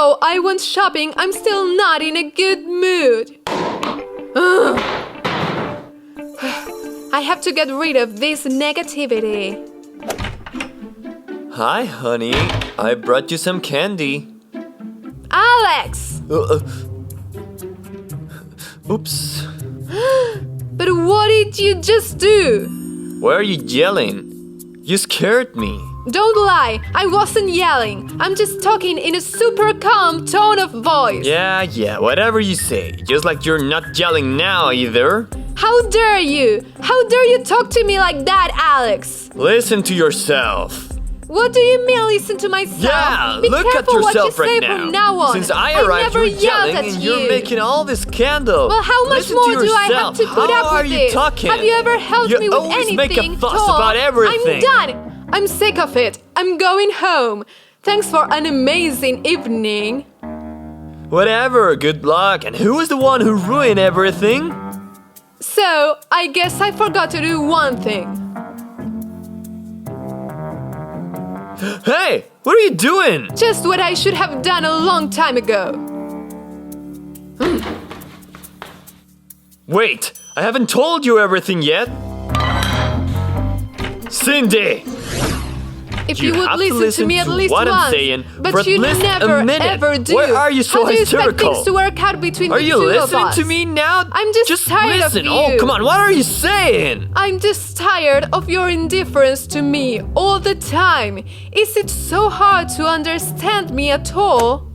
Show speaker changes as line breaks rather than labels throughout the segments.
though I went shopping, I'm still not in a good mood. Ugh. I have to get rid of this negativity.
Hi, honey. I brought you some candy.
Alex!
Oops.
But what did you just do?
Why are you yelling? You scared me.
Don't lie, I wasn't yelling. I'm just talking in a super calm tone of voice.
Yeah, whatever you say. Just like you're not yelling now either.
How dare you? How dare you talk to me like that, Alex?
Listen to yourself.
What do you mean listen to myself?
Yeah,
Be
look at
careful what
yourself
you say
right
from now on.
Since I arrived,
never
you're
yelled
yelling
at
and
you.
you're making all this candle.
Well, how much
Listen
more
to
do I have to put
How
up
are
with
you
this?
talking?
Have you ever helped
You
me with
always
anything?
make a fuss
Tom?
about everything.
I'm done. I'm sick of it. I'm going home. Thanks for an amazing evening.
Whatever, good luck. And who is the one who ruined everything?
So, I guess I forgot to do one thing.
Hey, what are you doing?
Just what I should have done a long time ago.
Wait, I haven't told you everything yet. Cindy!
If you would
have to
listen to me at least
what
once,
I'm saying for
but
at
you
least
never
a minute.
ever do.
Why are you so
How do you expect
hysterical?
things to work out between
Are
the
you
two of
listening
us?
to me now?
I'm just tired of
listen.
you.
Oh, come on, what are you saying?
I'm just tired of your indifference to me all the time. Is it so hard to understand me at all?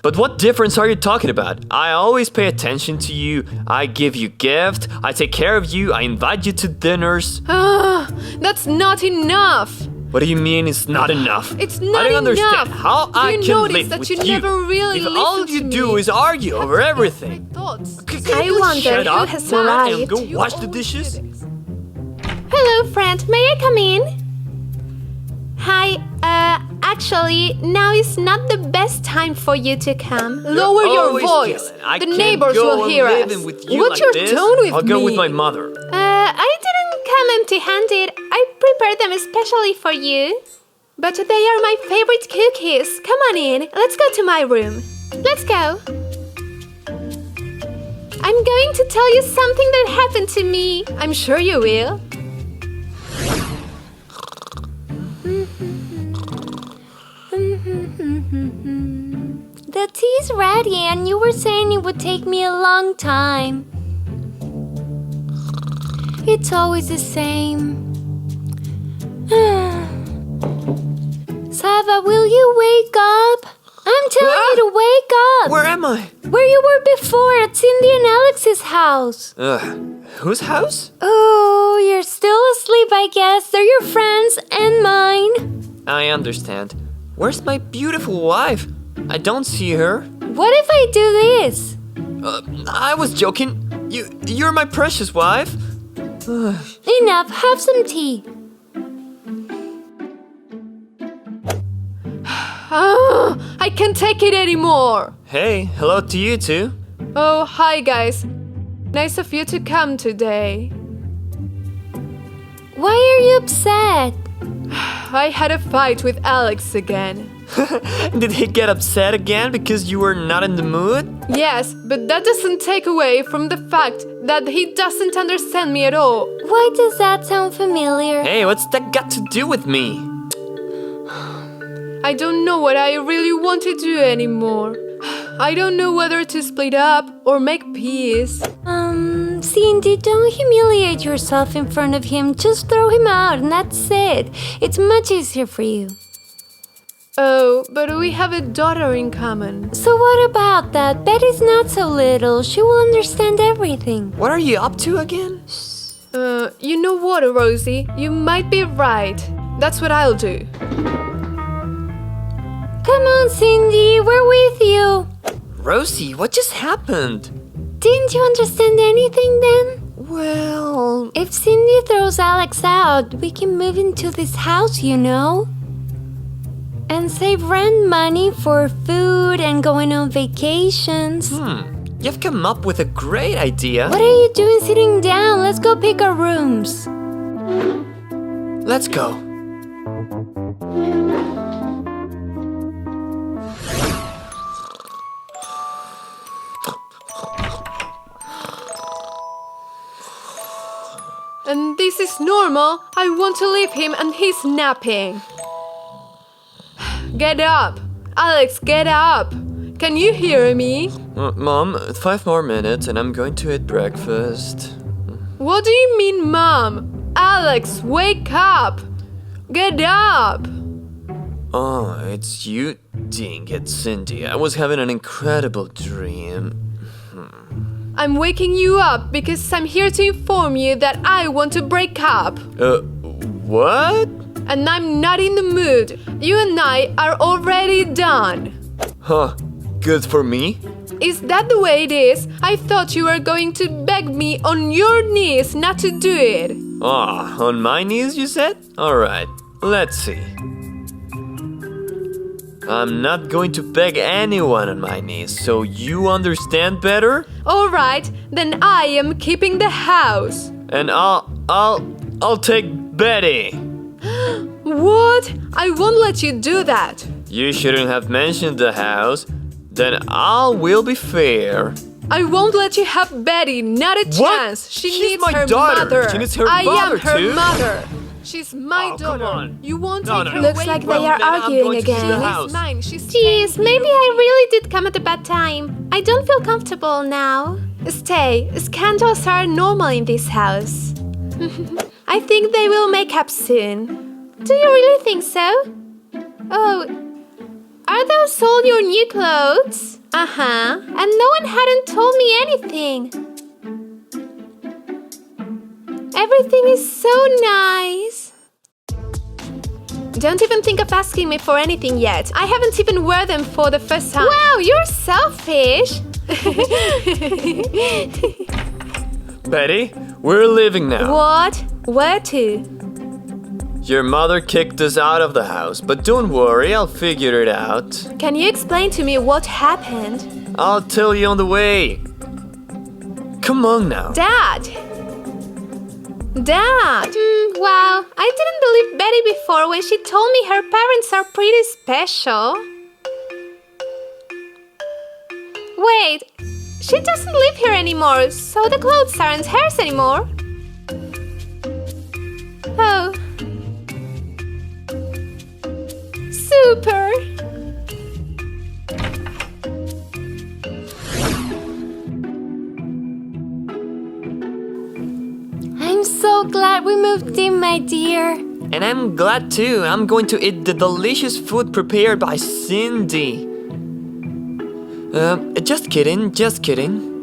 But what difference are you talking about? I always pay attention to you. I give you gifts. I take care of you. I invite you to dinners.
That's not enough.
What do you mean it's not enough?
It's not
I don't understand
enough.
how
Do
I
you
can
notice
live
that
with
you never really
if
listen
all
to
you
me?
do is argue over everything.
Thoughts.
I wonder
Shut
who
up
has
now and
arrived.
go
You
wash the
always
dishes.
do this.
Hello, friend. May I come in? Hi. Actually, now is not the best time for you to come.
Lower your
always
voice.
yelling. I
The
can't
neighbors
go
will
on
hear us.
living with you
What's
like
your
this.
tone with
I'll go
me?
with my mother.
I didn't come empty-handed. I prepared them especially for you.
But they are my favorite cookies. Come on in. Let's go to my room.
Let's go.
I'm going to tell you something that happened to me. I'm sure you will.
The tea's ready, and you were saying it would take me a long time. It's always the same. Sava, will you wake up? I'm telling you to wake up.
Where am I?
Where you were before, at Cindy and Alex's house.
Whose house?
Oh, you're still asleep, I guess. They're your friends and mine.
I understand. Where's my beautiful wife? I don't see her.
What if I do this?
I was joking. You're my precious wife.
Enough, have some tea.
I can't take it anymore.
Hey, hello to you too.
Oh, hi guys. Nice of you to come today.
Why are you upset?
I had a fight with Alex again.
Did he get upset again because you were not in the mood?
Yes, but that doesn't take away from the fact that he doesn't understand me at all.
Why does that sound familiar?
Hey, what's that got to do with me?
I don't know what I really want to do anymore. I don't know whether to split up or make peace.
Cindy, don't humiliate yourself in front of him. Just throw him out and that's it. It's much easier for you.
Oh, but we have a daughter in common.
So what about that? Betty's not so little. She will understand everything.
What are you up to again?
You know what, Rosie? You might be right. That's what I'll do.
Come on, Cindy, we're with you.
Rosie, what just happened?
Didn't you understand anything then?
Well,
If Cindy throws Alex out, we can move into this house, you know? And save rent money for food and going on vacations.
you've come up with a great idea.
What are you doing sitting down? Let's go pick our rooms.
Let's go.
This is normal. I want to leave him and he's napping. Get up. Alex, get up. Can you hear me?
Mom, 5 more minutes and I'm going to eat breakfast.
What do you mean, Mom? Alex, wake up. Get up.
Oh, it's you, dang it, Cindy. I was having an incredible dream.
I'm waking you up because I'm here to inform you that I want to break up.
What?
And I'm not in the mood. You and I are already done.
Huh, good for me?
Is that the way it is? I thought you were going to beg me on your knees not to do it.
Ah, on my knees, you said? Alright, let's see. I'm not going to beg anyone on my knees, so you understand better?
Alright, then I am keeping the house.
And I'll take Betty.
What? I won't let you do that.
You shouldn't have mentioned the house. Then I will be fair.
I won't let you have Betty, not a chance.
What?
She
She's
needs
my
her
daughter.
mother.
She needs her
I
mother
am her
too.
mother. She's my
Oh, come
daughter.
on.
You won't
No,
take
no,
her
no.
Looks
away
like
from
they
me.
are
then I'm
arguing
going to
again.
the house.
She's mine. She's
Jeez, maybe I really did come at a bad time. I don't feel comfortable now.
Stay. Scandals are normal in this house. I think they will make up soon.
Do you really think so? Oh, are those all your new clothes?
Uh-huh.
And no one hadn't told me anything. Everything is so nice.
Don't even think of asking me for anything yet. I haven't even wear them for the first time.
Wow, you're selfish.
Betty, we're leaving now.
What? Where to?
Your mother kicked us out of the house, but don't worry, I'll figure it out.
Can you explain to me what happened?
I'll tell you on the way. Come on now.
Dad! Dad!
Wow, I didn't believe Betty before when she told me her parents are pretty special. Wait, she doesn't live here anymore, so the clothes aren't hers anymore. Oh. Super! I'm so glad we moved in, my dear.
And I'm glad too. I'm going to eat the delicious food prepared by Cindy. Just kidding, just kidding.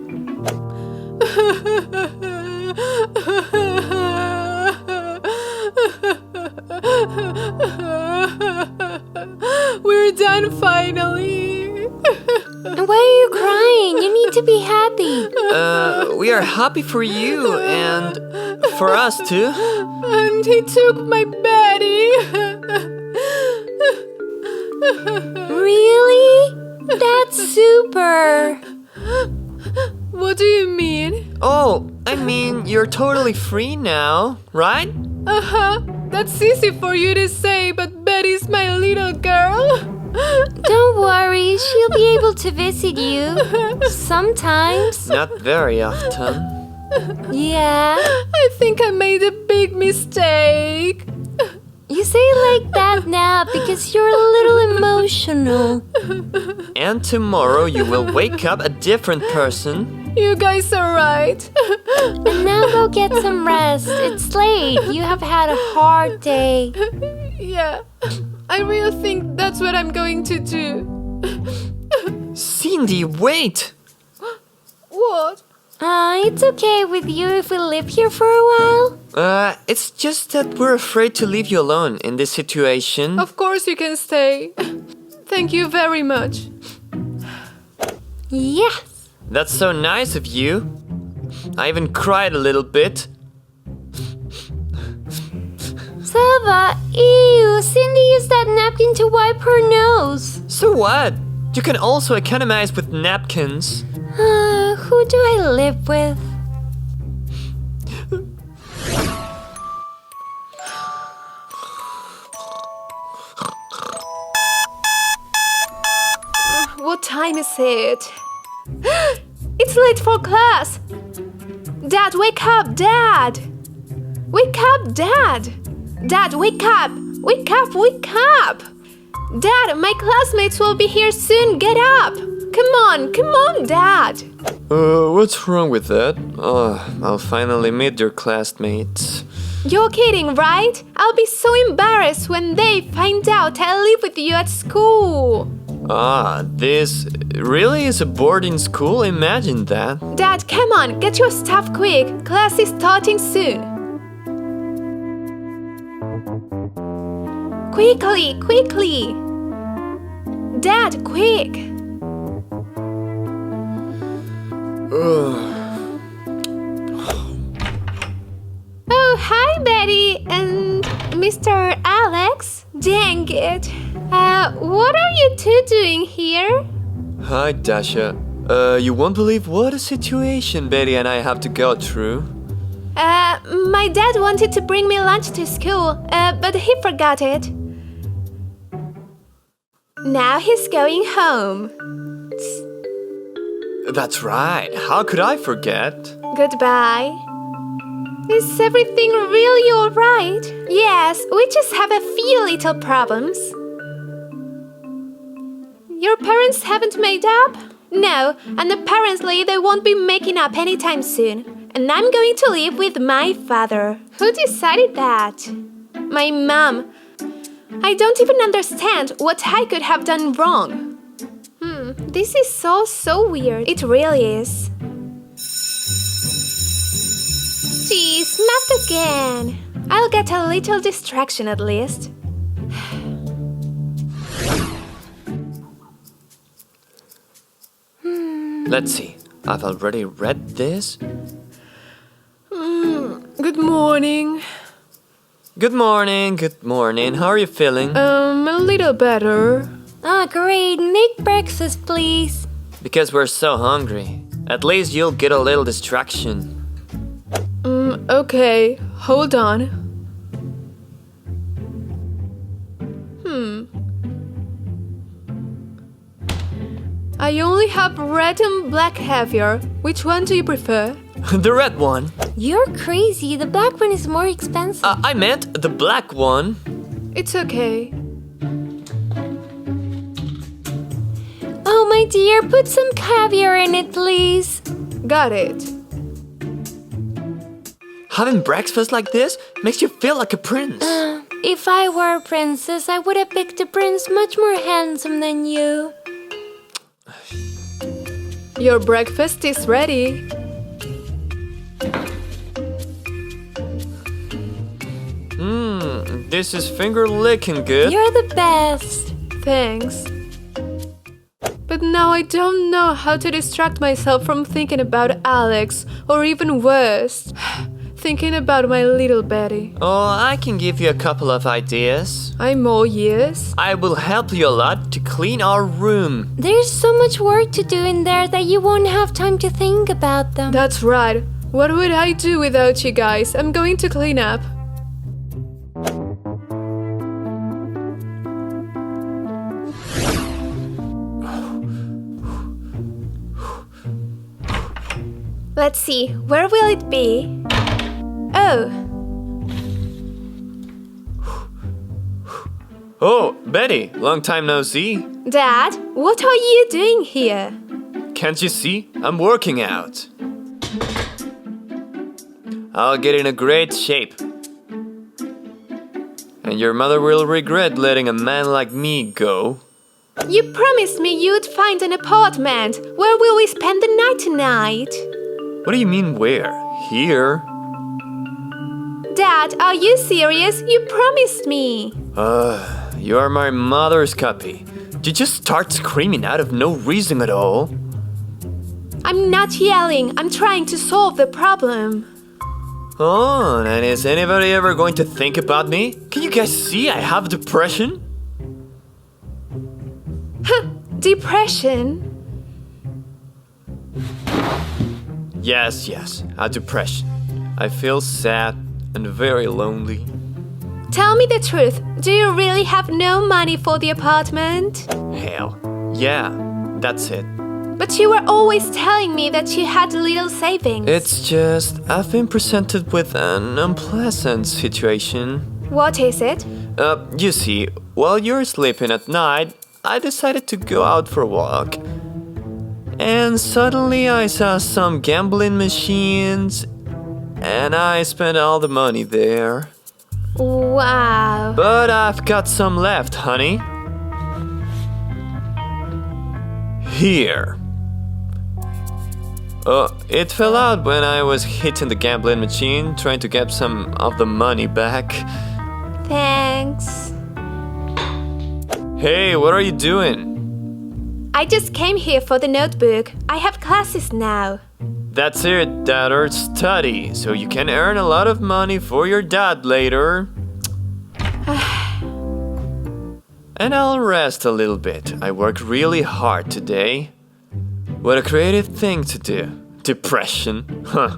We're done finally.
Why are you crying? You need to be happy.
We are happy for you and for us too.
And he took my Betty.
Really? That's super.
What do you mean?
Oh, I mean, you're totally free now, right?
Uh-huh. That's easy for you to say, but Betty's my little girl.
Don't worry, she'll be able to visit you. Sometimes.
Not very often.
Yeah.
I think I made a big mistake.
You say it like that now because you're a little emotional.
And tomorrow you will wake up a different person.
You guys are right.
And now go get some rest. It's late. You have had a hard day.
Yeah, I really think that's what I'm going to do.
Cindy, wait!
What?
It's okay with you if we live here for a while?
It's just that we're afraid to leave you alone in this situation.
Of course you can stay. Thank you very much.
Yes.
That's so nice of you. I even cried a little bit.
Salva, ew, Cindy used that napkin to wipe her nose.
So what? You can also economize with napkins.
Who do I live with?
What time is it? It's late for class. Dad, wake up, Dad. Wake up, Dad! Dad, wake up! Wake up, wake up! Dad, my classmates will be here soon. Get up! Come on, Dad!
What's wrong with that? I'll finally meet your classmates.
You're kidding, right? I'll be so embarrassed when they find out I live with you at school.
This really is a boarding school? Imagine that.
Dad, come on, get your stuff quick. Class is starting soon. Quickly, quickly! Dad, quick! Oh, hi, Betty and Mr. Alex. Dang it. What are you two doing here?
Hi, Dasha. You won't believe what a situation Betty and I have to go through.
My dad wanted to bring me lunch to school, but he forgot it. Now he's going home.
That's right. How could I forget?
Goodbye. Is everything really alright? Yes, we just have a few little problems. Your parents haven't made up? No, and apparently they won't be making up anytime soon. And I'm going to live with my father. Who decided that? My mom. I don't even understand what I could have done wrong. This is so weird. It really is. Geez, math again. I'll get a little distraction at least.
Let's see. I've already read this.
Good morning.
Good morning, good morning. How are you feeling?
A little better.
Oh, great. Make breakfast, please.
Because we're so hungry. At least you'll get a little distraction.
Okay, hold on. I only have red and black caviar. Which one do you prefer?
The red one.
You're crazy. The black one is more expensive.
I meant the black one.
It's okay.
Oh, my dear, put some caviar in it, please.
Got it.
Having breakfast like this makes you feel like a prince.
If I were a princess, I would have picked a prince much more handsome than you.
Your breakfast is ready.
This is finger-licking good.
You're the best.
Thanks. But now I don't know how to distract myself from thinking about Alex, or even worse, thinking about my little Betty.
Oh, I can give you a couple of ideas.
I'm all ears.
I will help you a lot to clean our room.
There's so much work to do in there that you won't have time to think about them.
That's right. What would I do without you guys? I'm going to clean up. Let's see, where will it be? Oh.
Oh, Betty, long time no see.
Dad, what are you doing here?
Can't you see? I'm working out. I'll get in a great shape. And your mother will regret letting a man like me go.
You promised me you'd find an apartment. Where will we spend the night tonight?
What do you mean where? Here?
Dad, are you serious? You promised me.
You are my mother's copy. You just start screaming out of no reason at all.
I'm not yelling. I'm trying to solve the problem.
Oh, and is anybody ever going to think about me? Can you guys see I have depression?
Depression?
Yes, a depression. I feel sad and very lonely.
Tell me the truth. Do you really have no money for the apartment?
Hell, yeah, that's it.
But you were always telling me that you had little savings.
It's just, I've been presented with an unpleasant situation.
What is it?
You see, while you're sleeping at night, I decided to go out for a walk. And suddenly I saw some gambling machines, and I spent all the money there.
Wow.
But I've got some left, honey. Here. It fell out when I was hitting the gambling machine, trying to get some of the money back.
Thanks.
Hey, what are you doing?
I just came here for the notebook. I have classes now.
That's it, daughter. Study, so you can earn a lot of money for your dad later. And I'll rest a little bit. I worked really hard today. What a creative thing to do. Depression, huh?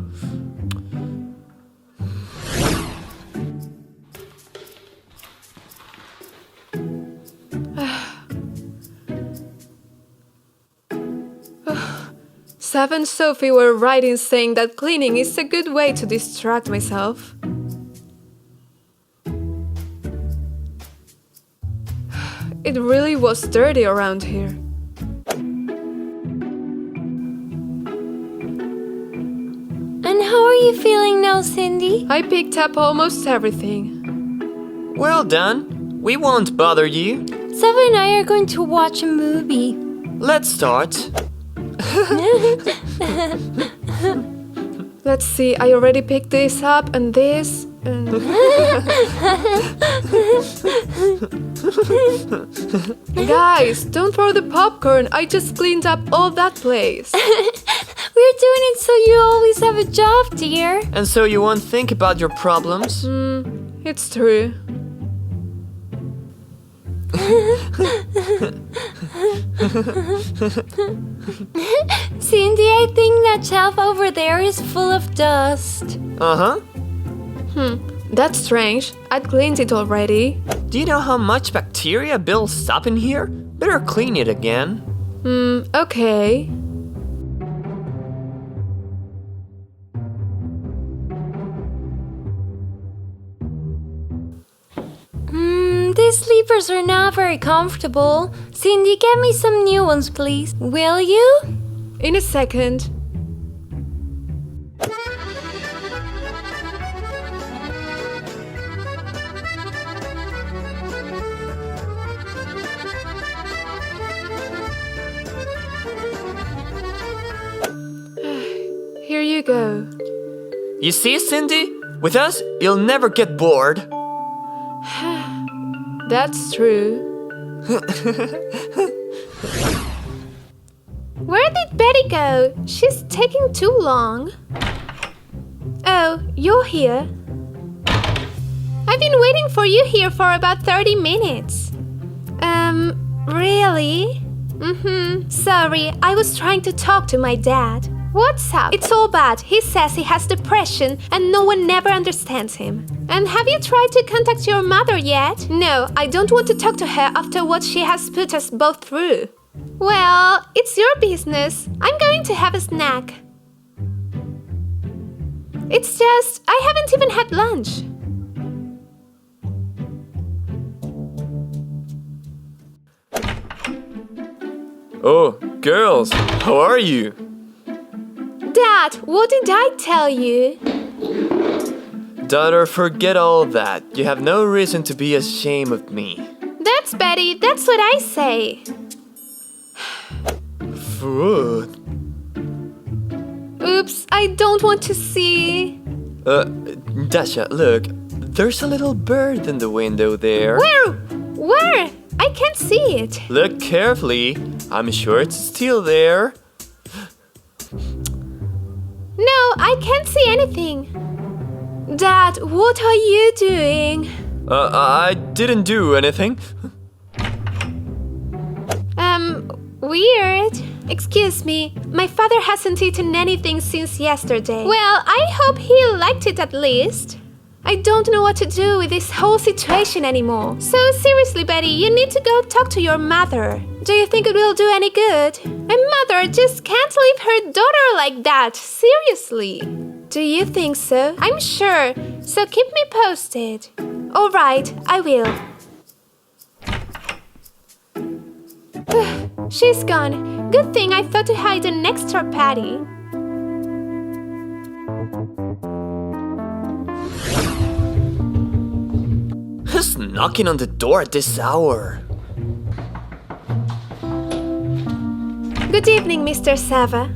Sav and Sophie were right in saying that cleaning is a good way to distract myself. It really was dirty around here.
And how are you feeling now, Cindy?
I picked up almost everything.
Well done. We won't bother you.
Sav and I are going to watch a movie.
Let's start.
Let's see, I already picked this up and this and... Guys, don't throw the popcorn. I just cleaned up all that place.
We're doing it so you always have a job, dear.
And so you won't think about your problems?
It's true.
Cindy, I think that shelf over there is full of dust.
Uh-huh.
That's strange. I cleaned it already.
Do you know how much bacteria builds up in here? Better clean it again.
Okay.
These sleepers are not very comfortable. Cindy, get me some new ones, please. Will you?
In a second. Here you go.
You see, Cindy? With us, you'll never get bored.
That's true.
Where did Betty go? She's taking too long. Oh, you're here. I've been waiting for you here for about 30 minutes. Really? Sorry, I was trying to talk to my dad. What's up? It's all bad. He says he has depression and no one never understands him. And have you tried to contact your mother yet? No, I don't want to talk to her after what she has put us both through. Well, it's your business. I'm going to have a snack. It's just, I haven't even had lunch.
Oh, girls, how are you?
Dad, what did I tell you?
Daughter, forget all that. You have no reason to be ashamed of me.
That's Betty, that's what I say.
Food.
Oops, I don't want to see.
Dasha, look. There's a little bird in the window there.
Where? I can't see it.
Look carefully. I'm sure it's still there.
No, I can't see anything. Dad, what are you doing?
I didn't do anything.
Weird. Excuse me, my father hasn't eaten anything since yesterday. Well, I hope he liked it at least. I don't know what to do with this whole situation anymore. So seriously, Betty, you need to go talk to your mother. Do you think it will do any good? My mother just can't leave her daughter like that. Seriously. Do you think so? I'm sure. So keep me posted. All right, I will. She's gone. Good thing I thought to hide an extra patty.
Who's knocking on the door at this hour?
Good evening, Mr. Sava.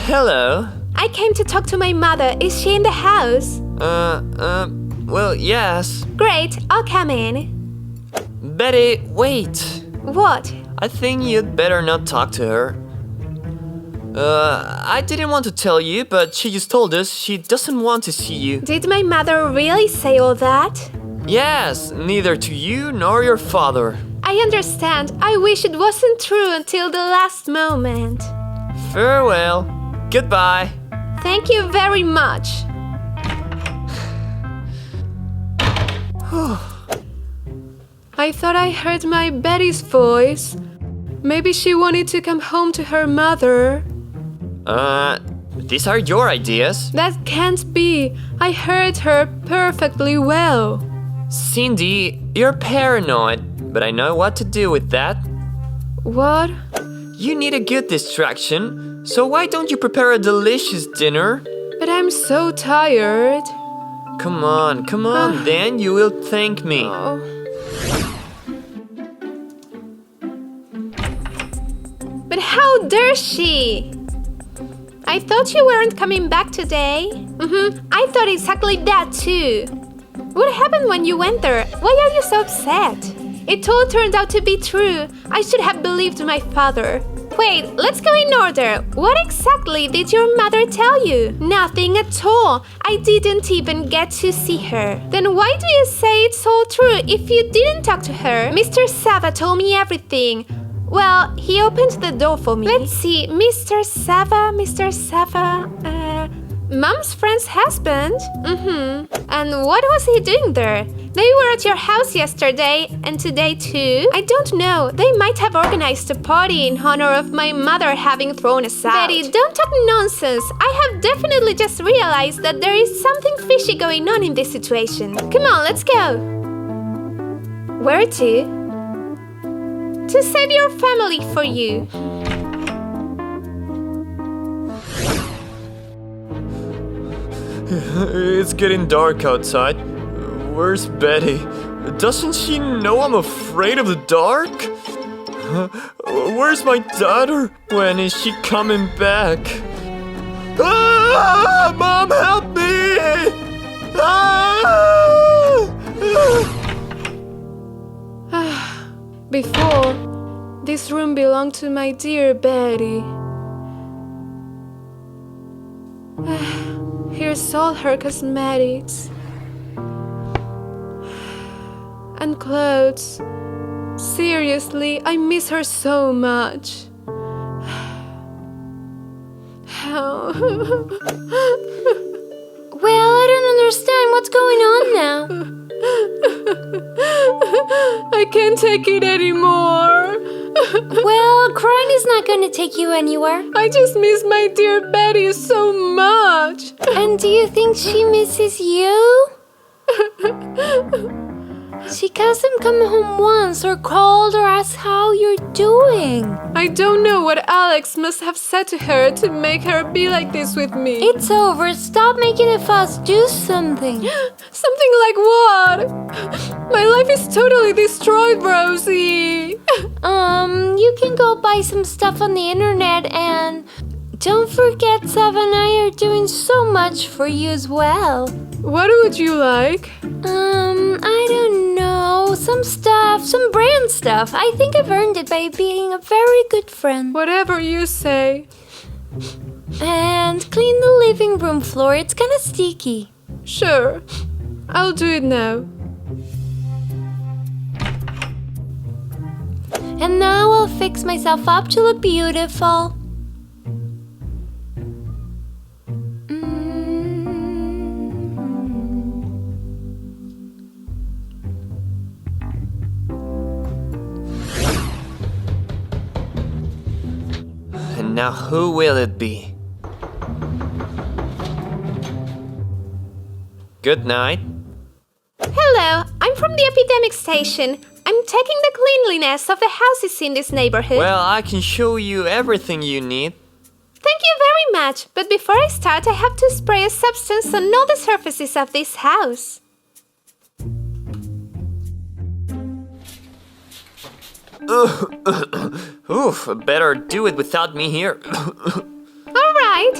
Hello.
I came to talk to my mother. Is she in the house?
Well, yes.
Great, I'll come in.
Betty, wait.
What?
I think you'd better not talk to her. I didn't want to tell you, but she just told us she doesn't want to see you.
Did my mother really say all that?
Yes, neither to you nor your father.
I understand. I wish it wasn't true until the last moment.
Farewell. Goodbye.
Thank you very much.
I thought I heard my Betty's voice. Maybe she wanted to come home to her mother.
These are your ideas.
That can't be. I heard her perfectly well.
Cindy, you're paranoid, but I know what to do with that.
What?
You need a good distraction, so why don't you prepare a delicious dinner?
But I'm so tired.
Come on, then you will thank me.
Oh.
But how dare she? I thought you weren't coming back today. I thought exactly that too. What happened when you went there? Why are you so upset? It all turned out to be true. I should have believed my father. Wait, let's go in order. What exactly did your mother tell you? Nothing at all. I didn't even get to see her. Then why do you say it's all true if you didn't talk to her? Mr. Sava told me everything. Well, he opened the door for me. Let's see, Mr. Sava, Mom's friend's husband? And what was he doing there? They were at your house yesterday and today too. I don't know. They might have organized a party in honor of my mother having thrown us out. Betty, don't talk nonsense. I have definitely just realized that there is something fishy going on in this situation. Come on, let's go. Where to? To save your family for you.
It's getting dark outside. Where's Betty? Doesn't she know I'm afraid of the dark? Where's my daughter? When is she coming back? Ah! Mom, help me! Ah!
Before, this room belonged to my dear Betty. Here's all her cosmetics and clothes. Seriously, I miss her so much. How?
Well, I don't understand what's going on now.
I can't take it anymore.
Well, crying is not going to take you anywhere.
I just miss my dear Betty so much.
And do you think she misses you? She hasn't come home once or called or asked how you're doing.
I don't know what Alex must have said to her to make her be like this with me.
It's over. Stop making a fuss. Do something.
Something like what? My life is totally destroyed, Rosie.
You can go buy some stuff on the internet and don't forget Sav and I are doing so much for you as well.
What would you like?
I don't know. Some stuff, some brand stuff. I think I've earned it by being a very good friend.
Whatever you say.
And clean the living room floor. It's kind of sticky.
Sure. I'll do it now.
And now I'll fix myself up to look beautiful.
Now who will it be? Good night.
Hello, I'm from the epidemic station. I'm checking the cleanliness of the houses in this neighborhood.
Well, I can show you everything you need.
Thank you very much, but before I start, I have to spray a substance on all the surfaces of this house.
Oof, better do it without me here.
All right.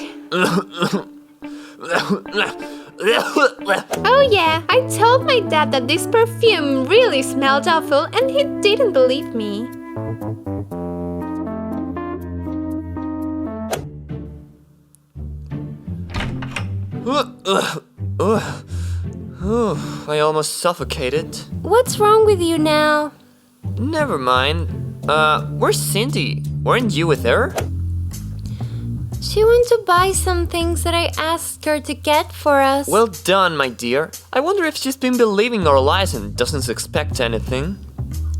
Oh yeah, I told my dad that this perfume really smelled awful and he didn't believe me.
I almost suffocated.
What's wrong with you now?
Never mind. Where's Cindy? Weren't you with her?
She went to buy some things that I asked her to get for us.
Well done, my dear. I wonder if she's been believing our lies and doesn't expect anything.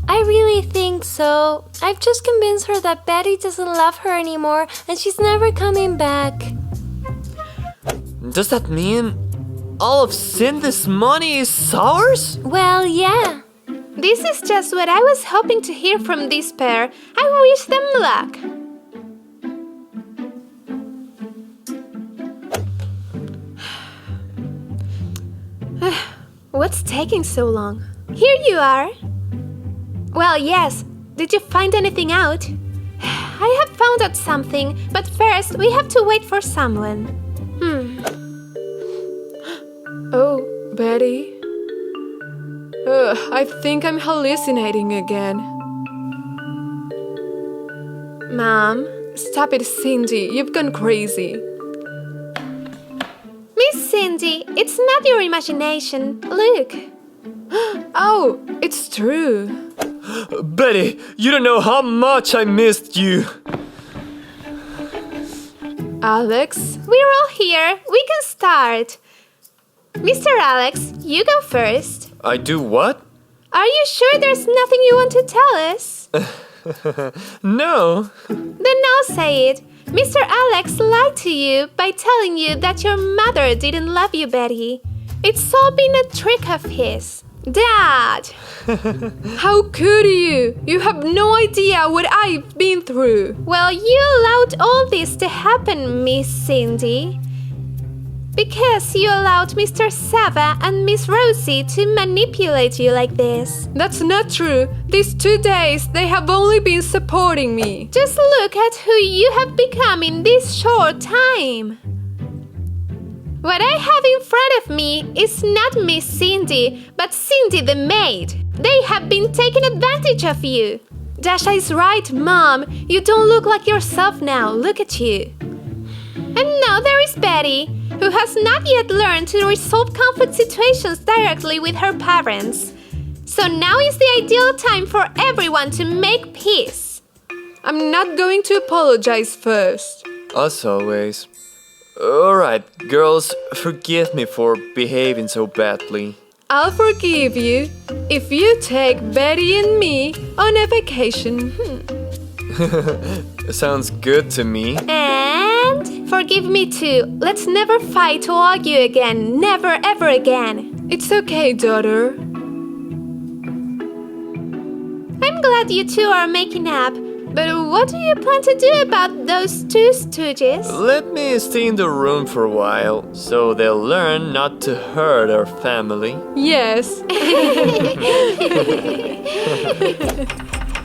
I really think so. I've just convinced her that Betty doesn't love her anymore and she's never coming back.
Does that mean all of Cindy's money is ours?
Well, yeah.
This is just what I was hoping to hear from this pair. I wish them luck. What's taking so long? Here you are. Well, yes. Did you find anything out? I have found out something, but first we have to wait for someone.
Oh, Betty? I think I'm hallucinating again. Mom, stop it, Cindy. You've gone crazy.
Miss Cindy, it's not your imagination. Look.
Oh, it's true.
Betty, you don't know how much I missed you.
Alex?
We're all here. We can start. Mr. Alex, you go first.
I do what?
Are you sure there's nothing you want to tell us?
No.
Then I'll say it. Mr. Alex lied to you by telling you that your mother didn't love you, Betty. It's all been a trick of his. Dad!
How could you? You have no idea what I've been through.
Well, you allowed all this to happen, Miss Cindy. Because you allowed Mr. Sava and Miss Rosie to manipulate you like this.
That's not true. These 2 days, they have only been supporting me.
Just look at who you have become in this short time. What I have in front of me is not Miss Cindy, but Cindy the maid. They have been taking advantage of you. Dasha is right, Mom. You don't look like yourself now. Look at you. And now there is Betty, who has not yet learned to resolve conflict situations directly with her parents. So now is the ideal time for everyone to make peace.
I'm not going to apologize first.
As always. Alright, girls, forgive me for behaving so badly.
I'll forgive you if you take Betty and me on a vacation.
Sounds good to me.
And forgive me too. Let's never fight or argue again. Never ever again.
It's okay, daughter.
I'm glad you two are making up. But what do you plan to do about those two stooges?
Let me stay in the room for a while, so they'll learn not to hurt our family.
Yes.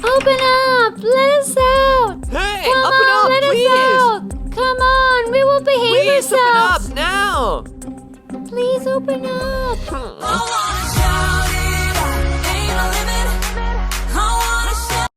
Open up! Let us out!
Hey,
Come
open
on,
up,
let
please!
us out! Come on, we will behave
Please open
ourselves!
up now!
Please open up!